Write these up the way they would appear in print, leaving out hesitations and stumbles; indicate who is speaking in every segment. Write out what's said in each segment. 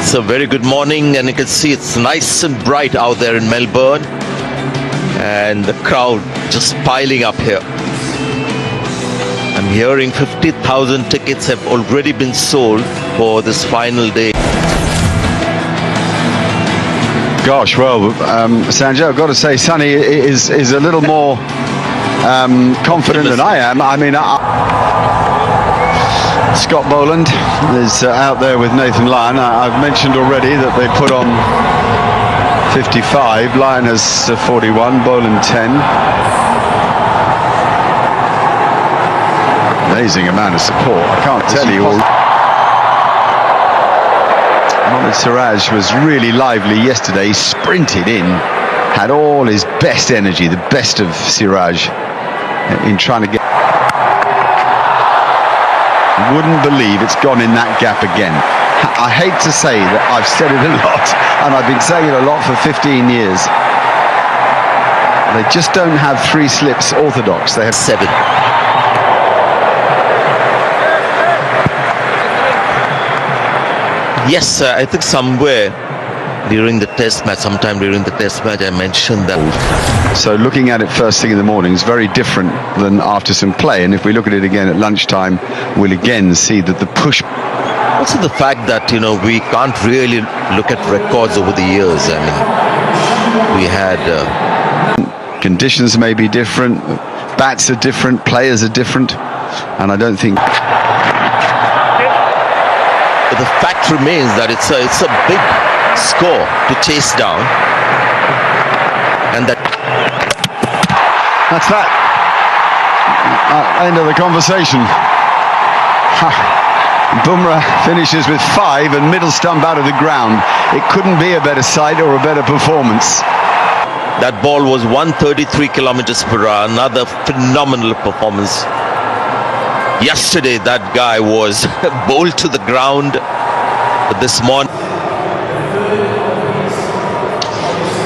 Speaker 1: It's a very good morning, and you can see it's nice and bright out there in Melbourne, and the crowd just piling up here. I'm hearing 50,000 tickets have already been sold for this final day.
Speaker 2: Gosh, well, Sanjay, I've got to say, Sonny is a little more confident than I am. I mean, Scott Boland is out there with Nathan Lyon. I've mentioned already that they put on 55. Lyon has 41, Boland 10. Amazing amount of support. I can't tell you all. Mohamed Siraj was really lively yesterday. He sprinted in, had all his best energy, the best of Siraj in trying to get. Wouldn't believe it's gone in that gap again. I hate to say that I've said it a lot, and I've been saying it a lot for 15 years. They just don't have three slips orthodox. They have
Speaker 1: 7. Yes, I think somewhere during the test match, sometime during the test match, I mentioned that.
Speaker 2: So looking at it first thing in the morning is very different than after some play. And if we look at it again at lunchtime, we'll again see that the push.
Speaker 1: Also the fact that, we can't really look at records over the years. I mean, we had...
Speaker 2: Conditions may be different, bats are different, players are different, and I don't think...
Speaker 1: But the fact remains that it's a big score to chase down, and
Speaker 2: that's that. End of the conversation. Bumrah finishes with 5 and middle stump out of the ground. It couldn't be a better sight or a better performance.
Speaker 1: That ball was 133 kilometers per hour. Another phenomenal performance. Yesterday, that guy was bowled to the ground. But this morning.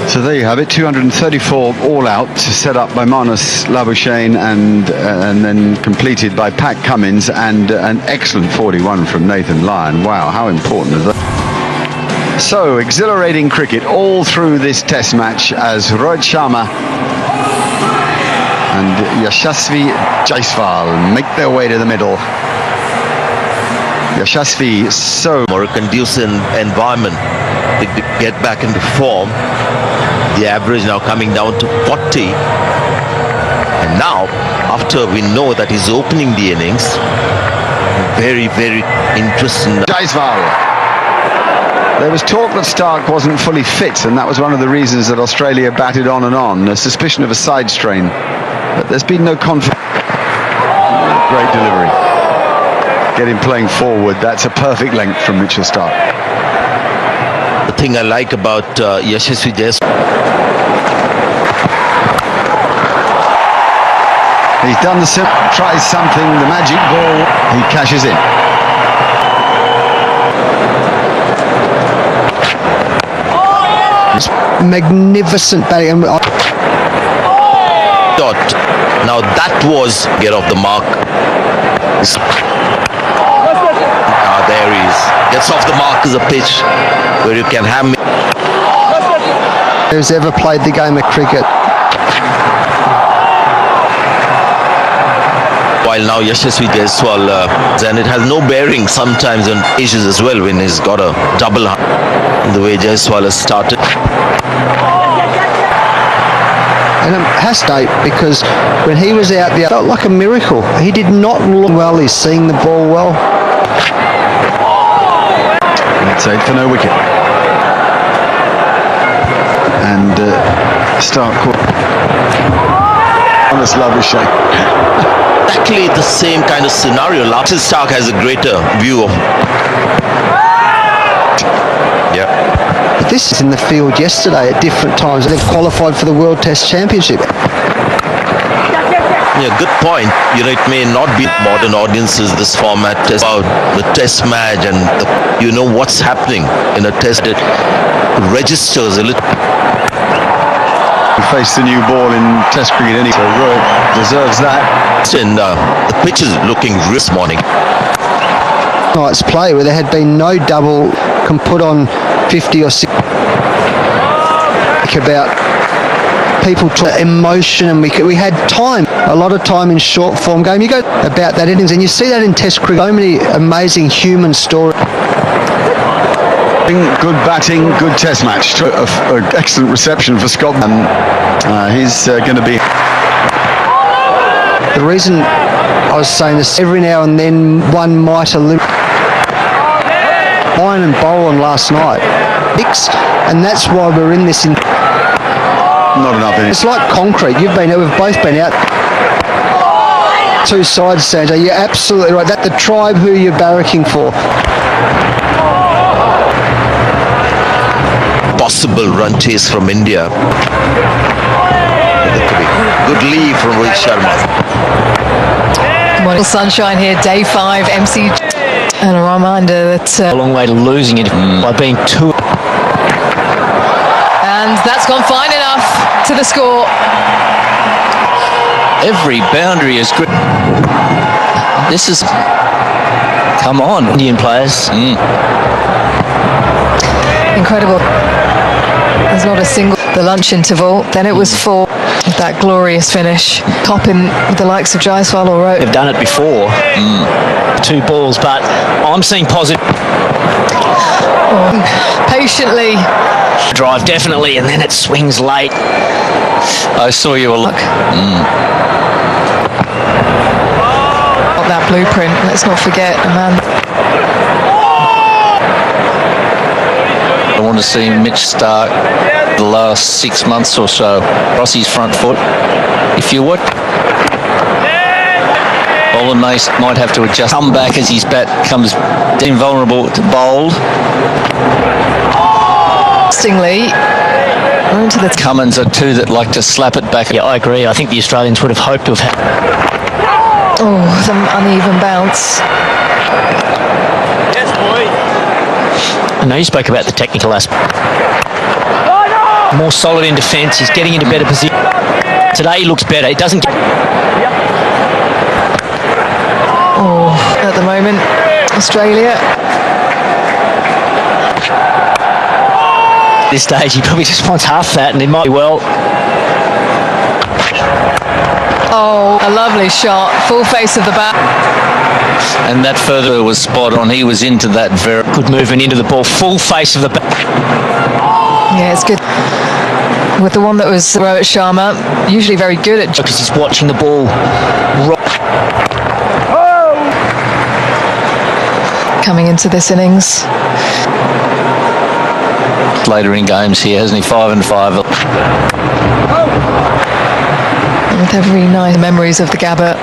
Speaker 2: So there you have it, 234 all out to set up by Marnus Labuschagne and then completed by Pat Cummins, and an excellent 41 from Nathan Lyon. Wow, how important is that? So, exhilarating cricket all through this test match as Rohit Sharma and Yashasvi Jaiswal make their way to the middle. Yashasvi so
Speaker 1: more conducive environment to get back into form. The average now coming down to 40. And now, after we know that he's opening the innings, very, very interesting.
Speaker 2: Jaiswal. There was talk that Stark wasn't fully fit, and that was one of the reasons that Australia batted on and on. A suspicion of a side strain. But there's been no confidence. Great delivery. Get him playing forward. That's a perfect length from Mitchell Stark.
Speaker 1: The thing I like about Yashasvi Jaiswal.
Speaker 2: He's done tries something, the magic ball. He cashes in.
Speaker 3: Magnificent batting.
Speaker 1: Now that was get off the mark. There he is. Gets off the mark is a pitch where you can have me.
Speaker 3: Who's ever played the game of cricket?
Speaker 1: While now Yashasvi Jaiswal, and it has no bearing sometimes on issues as well when he's got a double the way Jaiswal has started.
Speaker 3: And it has to, because when he was out there, it felt like a miracle. He did not look well. He's seeing the ball well.
Speaker 2: That's 8 for no wicket. And Stark caught. Marnus Labuschagne.
Speaker 1: Exactly the same kind of scenario. Larkin Stark has a greater view of. Yeah.
Speaker 3: But this is in the field yesterday at different times. They've qualified for the World Test Championship.
Speaker 1: Yeah, good point. It may not be modern audiences, this format test about the test match and what's happening in a test. It registers a little.
Speaker 2: He faced the new ball in Test cricket anyway, so Rohit deserves that.
Speaker 1: And the pitch is looking this morning.
Speaker 3: night's play where there had been no double can put on 50 or 60 about people talk emotion, and we had time, a lot of time in short form game. You go about that innings and you see that in Test cricket, so many amazing human stories.
Speaker 2: Good batting, good Test match. Excellent reception for Scotland. He's going to be...
Speaker 3: The reason I was saying this, every now and then one might eliminate Iron and Boland last night, and that's why we're in this.
Speaker 2: Not enough in it.
Speaker 3: It's like concrete. We've both been out two sides, Sanjay. You're absolutely right. That the tribe who you're barracking for.
Speaker 1: Possible run chase from India. That could be good lead from Rohit Sharma.
Speaker 4: Morning sunshine here, day 5, MC. And a reminder that
Speaker 5: a long way to losing it by being too.
Speaker 4: And that's gone fine enough to the score.
Speaker 5: Every boundary is good. This is... Come on, Indian players.
Speaker 4: Incredible. There's not a single... The lunch interval, then it was 4. That glorious finish. Topping with the likes of Jaiswal or Rowe.
Speaker 5: They've done it before. 2 balls, but I'm seeing positive.
Speaker 4: Patiently.
Speaker 5: Drive definitely, and then it swings late. I saw you a look.
Speaker 4: That blueprint, let's not forget, man.
Speaker 5: I want to see Mitch Stark the last 6 months or so. Rossi's front foot. If you would. Boland might have to adjust. Come back as his bat comes invulnerable to bowled.
Speaker 4: Interestingly, we're into the...
Speaker 5: Cummins are 2 that like to slap it back. Yeah, I agree. I think the Australians would have hoped to have had...
Speaker 4: Oh, some uneven bounce.
Speaker 5: Yes, boy. I know you spoke about the technical aspect. More solid in defence. He's getting into better position. Today he looks better. It doesn't...
Speaker 4: Oh, at the moment, Australia...
Speaker 5: At this stage, he probably just wants half that, and he might be well.
Speaker 4: Oh, a lovely shot. Full face of the bat.
Speaker 5: And that further was spot on. He was into that very good movement into the ball. Full face of the bat.
Speaker 4: Yeah, it's good. With the one that was Rohit Sharma, usually very good at...
Speaker 5: Because he's watching the ball.
Speaker 4: Coming into this innings.
Speaker 5: Later in games here, hasn't he? 5 and 5.
Speaker 4: With every night, memories of the Gabba.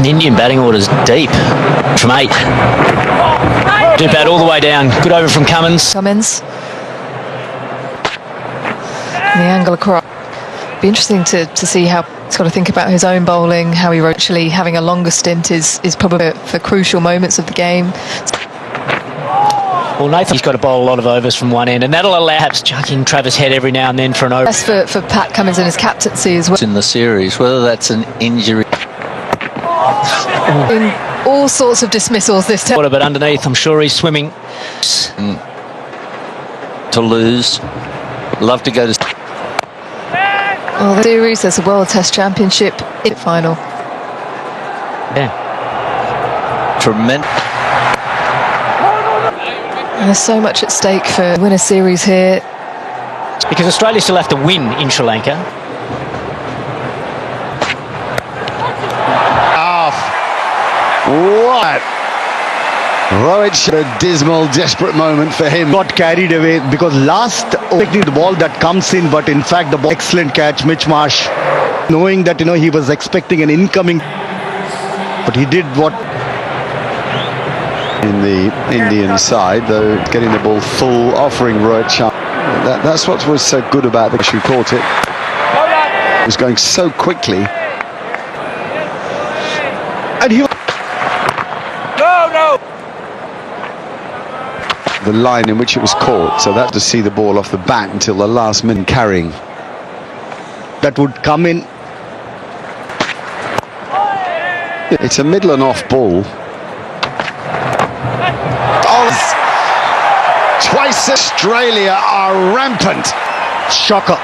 Speaker 5: The Indian batting order's deep from 8. Do bat all the way down. Good over from Cummins.
Speaker 4: Cummins. The angle across. Be interesting to see how he's got to think about his own bowling, how he actually having a longer stint is probably for crucial moments of the game.
Speaker 5: Well, Nathan's got to bowl a lot of overs from one end, and that'll allow perhaps chucking Travis Head every now and then for an over.
Speaker 4: Best for Pat Cummins and his captaincy as well.
Speaker 5: In the series, whether that's an injury.
Speaker 4: In all sorts of dismissals this time.
Speaker 5: But underneath, I'm sure he's swimming. To lose. Love to go to...
Speaker 4: Well, the series, there's a World Test Championship final.
Speaker 5: Yeah. Tremendous.
Speaker 4: And there's so much at stake for win a series here.
Speaker 5: Because Australia still have to win in Sri Lanka.
Speaker 2: What? Rohit, a dismal, desperate moment for him.
Speaker 6: Got carried away because last expecting the ball that comes in, but in fact the ball, excellent catch, Mitch Marsh, knowing that he was expecting an incoming, but he did what
Speaker 2: In the Indian side, though, getting the ball full, offering Rohit Sharma. That's what was so good about the who caught it. It was going so quickly.
Speaker 6: and he
Speaker 2: The line in which it was caught, so that to see the ball off the bat until the last minute carrying.
Speaker 6: that would come in.
Speaker 2: It's a middle and off ball. Twice Australia are rampant.
Speaker 6: Shocker.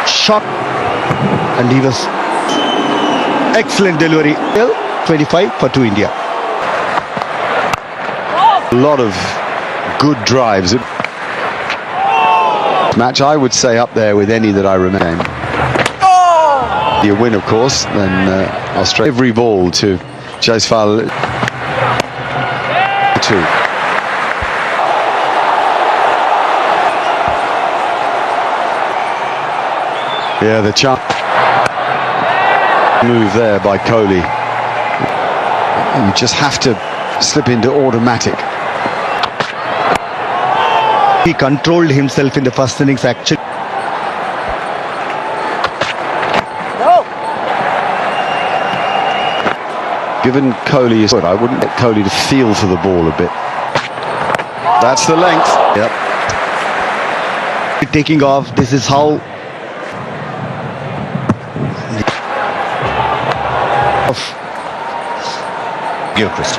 Speaker 6: Shock. And he was excellent delivery. 25 for 2 India.
Speaker 2: A lot of good drives. Match, I would say, up there with any that I remember. You win, of course, then Australia. Every ball to Jaiswal. 2. Yeah, the chance move there by Kohli. You just have to slip into automatic.
Speaker 6: He controlled himself in the first innings actually.
Speaker 2: Given Kohli is good, I wouldn't get Kohli to feel for the ball a bit. That's the length. Yep.
Speaker 6: Taking off, this is how
Speaker 7: Gilchrist.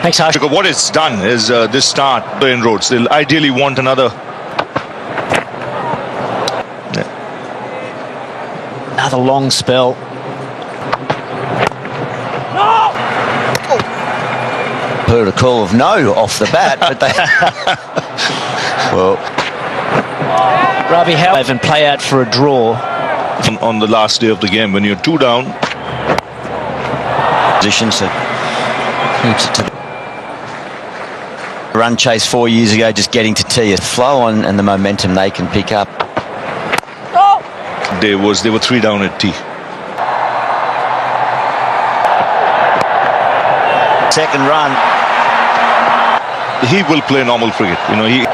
Speaker 5: Thanks, Harsh.
Speaker 7: Because what it's done is this start, Brian Rhodes, they'll ideally want another.
Speaker 5: Another long spell.
Speaker 8: Heard a call of no off the bat, but they
Speaker 7: Well,
Speaker 5: Ravi, how and play out for a draw.
Speaker 7: on the last day of the game, when you're 2 down,
Speaker 8: position, so keeps it to the run chase 4 years ago, just getting to tee a flow on and the momentum they can pick up.
Speaker 7: they were 3 down at tee.
Speaker 8: Second run.
Speaker 7: He will play normal cricket. You know, he.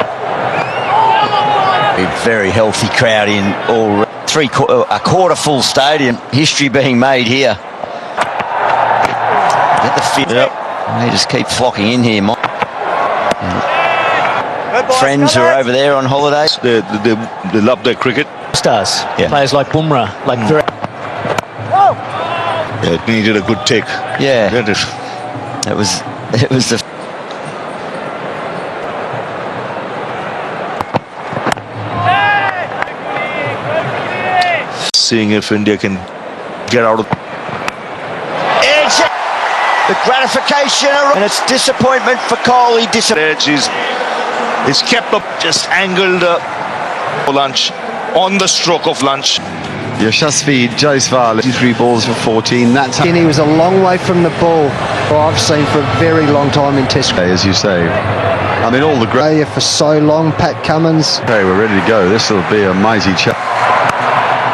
Speaker 8: A very healthy crowd in all a quarter full stadium. History being made here. Get the fit.
Speaker 7: Yep.
Speaker 8: They just keep flocking in here. Friends who are over there on holidays.
Speaker 7: They love their cricket.
Speaker 5: Stars.
Speaker 8: Yeah.
Speaker 5: Players like Bumrah, like
Speaker 7: Yeah, it needed a good take.
Speaker 8: Yeah,
Speaker 7: Didn't it?
Speaker 8: it was the.
Speaker 7: Seeing if India can get out of.
Speaker 8: It's the gratification, and it's disappointment for Kohli.
Speaker 7: Edge. He's kept up, just angled for lunch on the stroke of lunch.
Speaker 2: Yashasvi Jaiswal, 3 balls for 14. That's how,
Speaker 3: He was a long way from the ball, I've seen for a very long time in Test cricket.
Speaker 2: as you say. I mean, all the great.
Speaker 3: Australia for so long, Pat Cummins.
Speaker 2: Okay, we're ready to go. This will be a mighty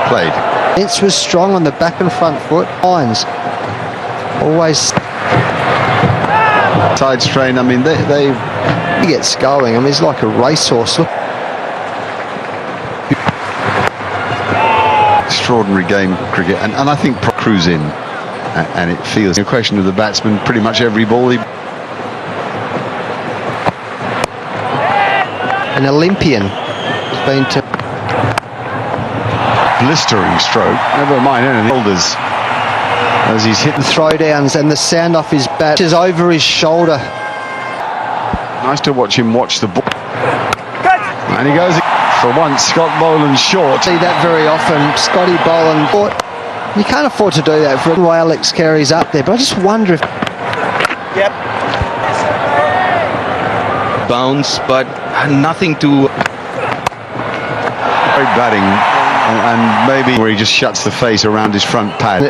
Speaker 2: played.
Speaker 3: Vince was strong on the back and front foot. Lines. Always
Speaker 2: Side strain, I mean, they
Speaker 3: he gets going. I mean, he's like a racehorse. Look.
Speaker 2: extraordinary game cricket, and I think cruise in, and it feels a question of the batsman. Pretty much every ball he.
Speaker 3: An Olympian. He's been to
Speaker 2: Blistering stroke. Never mind anything. Shoulders as he's hit.
Speaker 3: throwdowns, and the sound off his bat is over his shoulder.
Speaker 2: Nice to watch him watch the ball. And he goes for once. Scott Boland short.
Speaker 3: See that very often. Scotty Boland. You can't afford to do that for the way Alex Carey's up there. But I just wonder if.
Speaker 9: Bounce, but nothing to.
Speaker 2: Great batting, and maybe where he just shuts the face around his front pad.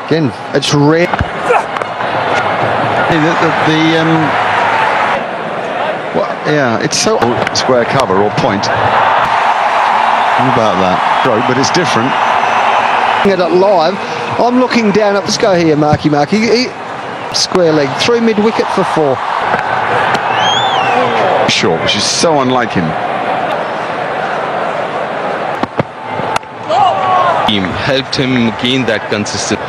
Speaker 3: Again, it's rare.
Speaker 2: Yeah, it's so square cover or point. How about that? But it's different.
Speaker 3: At it live, I'm looking down at. Let's go here, Marky. Square leg, through mid wicket for 4.
Speaker 2: Short, which is so unlike him.
Speaker 9: Team helped him gain that consistency.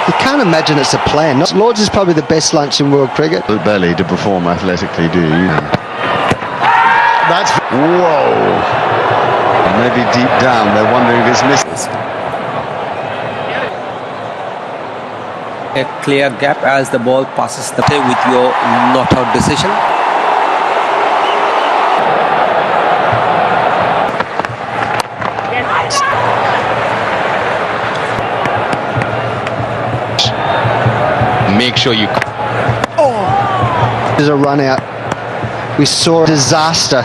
Speaker 3: You can't imagine it's a plan. Lords is probably the best lunch in world cricket.
Speaker 2: Belly to perform athletically, do you? That's whoa. Maybe deep down they're wondering if it's missed.
Speaker 10: A clear gap as the ball passes the play with your not out decision.
Speaker 9: Make sure you.
Speaker 3: There's a run out. We saw a disaster.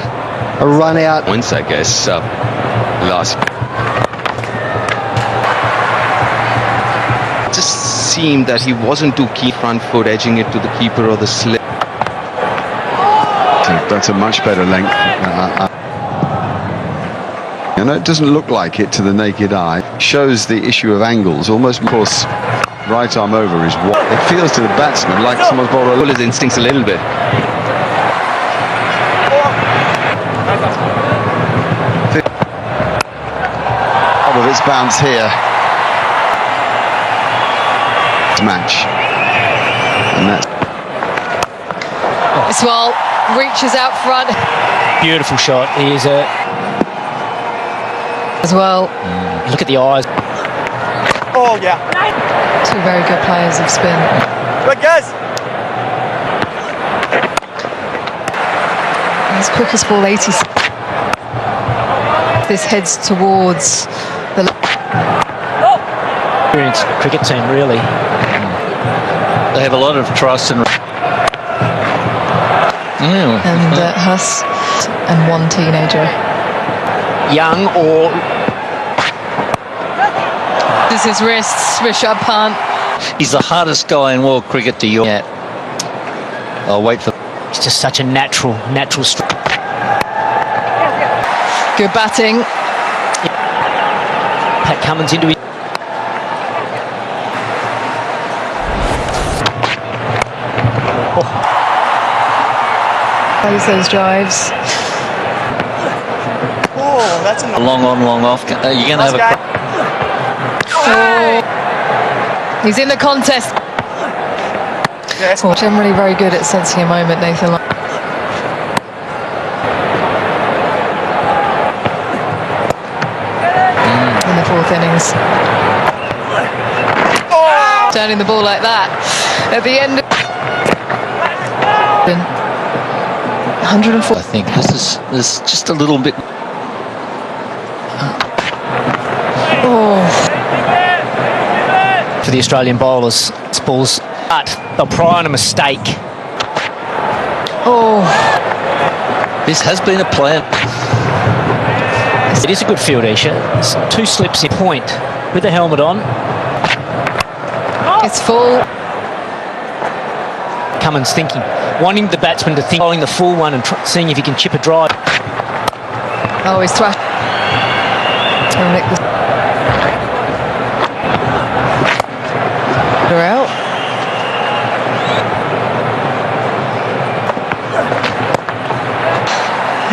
Speaker 3: A run out.
Speaker 9: Once, I guess, last. Just seemed that he wasn't too keen front foot, edging it to the keeper or the slip.
Speaker 2: That's a much better length. You know, it doesn't look like it to the naked eye. Shows the issue of angles. Almost, of course, right arm over is what it feels to the batsman like someone's bowled
Speaker 9: Pull his instincts a little bit.
Speaker 2: of its bounce here. Match. And that's
Speaker 4: Iswal reaches out front
Speaker 5: Beautiful shot. He is a.
Speaker 4: as well.
Speaker 5: Look at the eyes.
Speaker 11: Oh, yeah.
Speaker 4: Two very good players of spin.
Speaker 11: Good, guys.
Speaker 4: His quickest ball 80. This heads towards the
Speaker 5: Experienced cricket team, really.
Speaker 8: They have a lot of trust and.
Speaker 4: and Huss and one teenager.
Speaker 5: Young or.
Speaker 4: This is wrists, Rishabh Pant.
Speaker 8: He's the hardest guy in world cricket to yawn at. I'll wait for.
Speaker 5: He's just such a natural strike.
Speaker 4: Good batting.
Speaker 5: Pat Cummins into it.
Speaker 4: Plays those drives.
Speaker 11: Oh, that's a
Speaker 8: Long on, long off. You're going to have a.
Speaker 4: He's in the contest.
Speaker 11: Yes.
Speaker 4: Well, generally very good at sensing a moment, Nathan. In the fourth innings. Turning the ball like that. At the end. 104.
Speaker 8: I think this is just a little bit.
Speaker 5: For the Australian bowlers, it's balls, but they'll pry on a mistake.
Speaker 8: This has been a plan.
Speaker 5: It is a good field, Isha. It's two slips in point with the helmet on.
Speaker 4: It's full.
Speaker 5: Cummins thinking, wanting the batsman to think, bowling the full one and seeing if he can chip a drive.
Speaker 4: Oh, he's thrashed. They're out.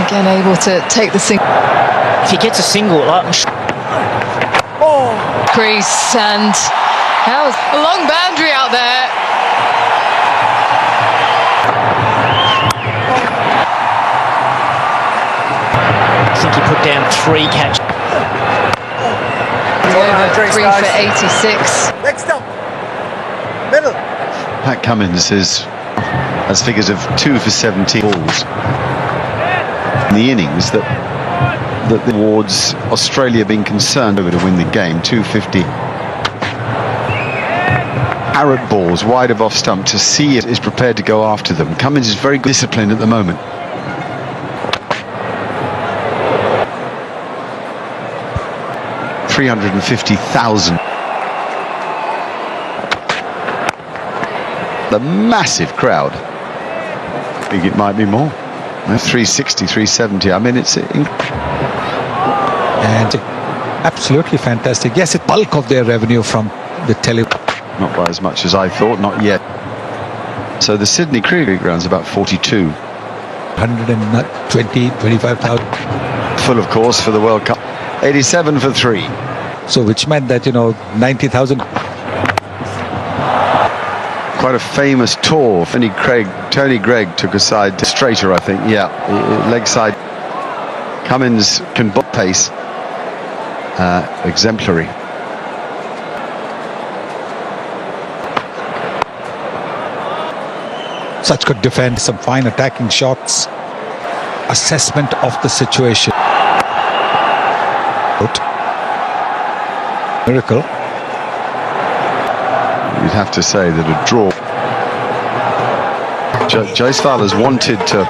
Speaker 4: Again, able to take the single.
Speaker 5: If he gets a single,
Speaker 4: Crease and how's a long boundary out there.
Speaker 5: I think he put down 3 catches.
Speaker 4: Over 3 for 86.
Speaker 11: Next up. Middle.
Speaker 2: Pat Cummins has figures of 2 for 17 balls in the innings that towards Australia being concerned over to win the game. 250 arrowed balls wide of off stump. To see it is prepared to go after them. Cummins is very good disciplined at the moment. $350,000. The massive crowd. I think it might be more. 360, 370. I mean, it's
Speaker 12: and absolutely fantastic. Yes, it's bulk of their revenue from the tele.
Speaker 2: Not by as much as I thought, not yet. So the Sydney Cricket Ground's about 42.
Speaker 12: 120, 25,000.
Speaker 2: Full, of course, for the World Cup. 87 for 3.
Speaker 12: So which meant that, 90,000.
Speaker 2: Quite a famous tour. Tony Gregg took a side straighter, I think. Yeah, leg side. Cummins can book pace. exemplary.
Speaker 12: Such good defense, some fine attacking shots. Assessment of the situation. Miracle.
Speaker 2: You'd have to say that a draw. Jaiswal has wanted to,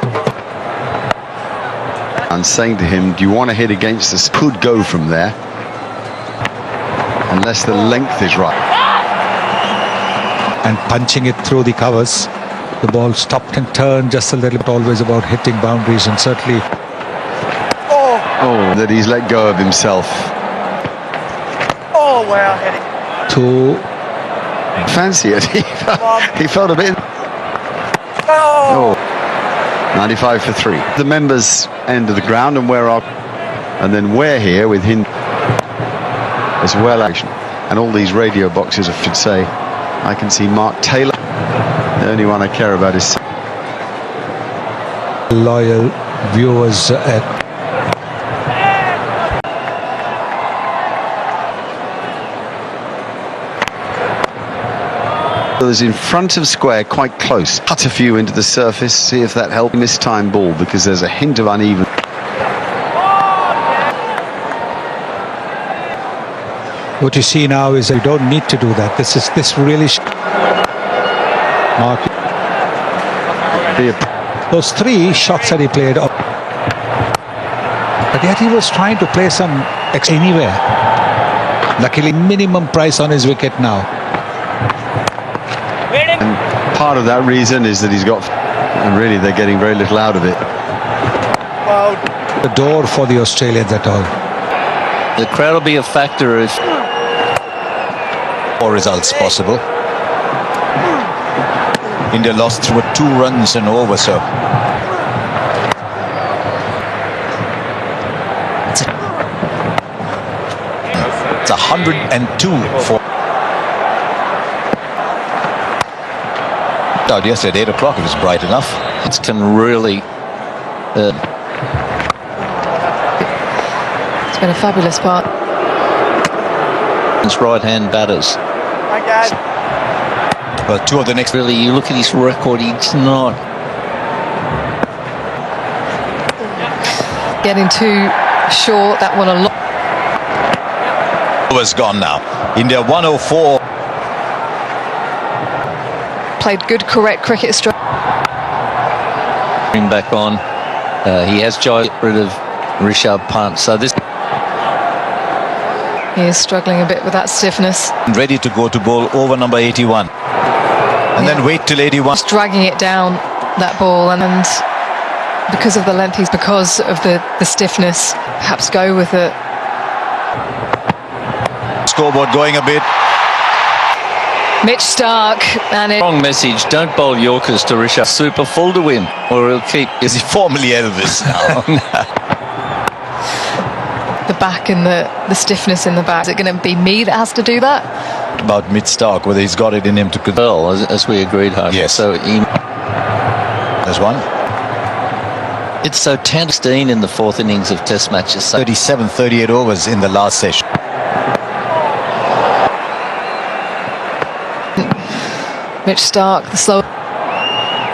Speaker 2: and saying to him, do you want to hit against this? Could go from there, unless the length is right.
Speaker 12: And punching it through the covers. The ball stopped and turned just a little bit, always about hitting boundaries, and certainly
Speaker 2: that he's let go of himself.
Speaker 11: Oh, wow, heading.
Speaker 12: to
Speaker 2: Fancy it. He felt a bit.
Speaker 11: Oh.
Speaker 2: 95 for 3. The members' end of the ground, and and then we're here with him as well. And all these radio boxes, I should say. I can see Mark Taylor. The only one I care about is
Speaker 12: loyal viewers at
Speaker 2: was in front of square, quite close. Cut a few into the surface, see if that helped. Mistime ball, because there's a hint of uneven.
Speaker 12: what you see now is you don't need to do that. This really Mark, those 3 shots that he played up, but yet he was trying to play some anywhere. Luckily, minimum price on his wicket now.
Speaker 2: And part of that reason is that he's got, and really they're getting very little out of it.
Speaker 12: The door for the Australians at all.
Speaker 13: The crowd will be a factor if
Speaker 8: More results possible. India lost through 2 runs and over, so it's 102 for. Out yesterday at 8 o'clock, it was bright enough.
Speaker 13: it can really
Speaker 4: It's been a fabulous part.
Speaker 13: it's right-hand batters.
Speaker 11: My God.
Speaker 8: Well, 2 of the next.
Speaker 13: Really, you look at his record, he's not
Speaker 4: Getting too short, that one a lot.
Speaker 8: Overs gone now. India 104.
Speaker 4: Played good, correct cricket.
Speaker 13: bring back on. He has got rid of Rishabh Pant, so this.
Speaker 4: He is struggling a bit with that stiffness.
Speaker 8: Ready to go to bowl over number 81. And then wait till 81.
Speaker 4: He's dragging it down, that ball, and because of the length, because of the stiffness, perhaps go with it.
Speaker 8: Scoreboard going a bit.
Speaker 4: Mitch Stark, and it.
Speaker 13: Wrong message. Don't bowl Yorkers to Rishabh. Super full to win, or he'll keep.
Speaker 8: Is he formally Elvis now?
Speaker 4: The back and the stiffness in the back. Is it going to be me that has to do that?
Speaker 8: About Mitch Stark, whether he's got it in him to
Speaker 13: Well, as we agreed, Harsh.
Speaker 8: Yes.
Speaker 13: So
Speaker 8: There's one.
Speaker 13: it's so 10-16 in the 4th innings of Test matches. So
Speaker 8: 38 overs in the last session.
Speaker 4: Mitch Stark, the slow.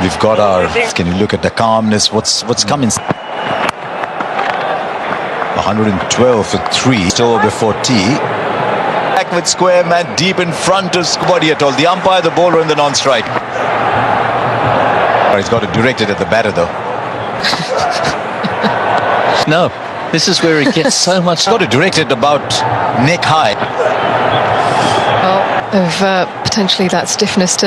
Speaker 8: We've got our. Can you look at the calmness? What's coming? 112 for 3. Over before tea. Back with square man deep in front of body at all. The umpire, the bowler, and the non-strike. He's got it directed at the batter though.
Speaker 13: no, this is where he gets so much.
Speaker 8: Got it directed about neck high.
Speaker 4: Well, of potentially that stiffness to.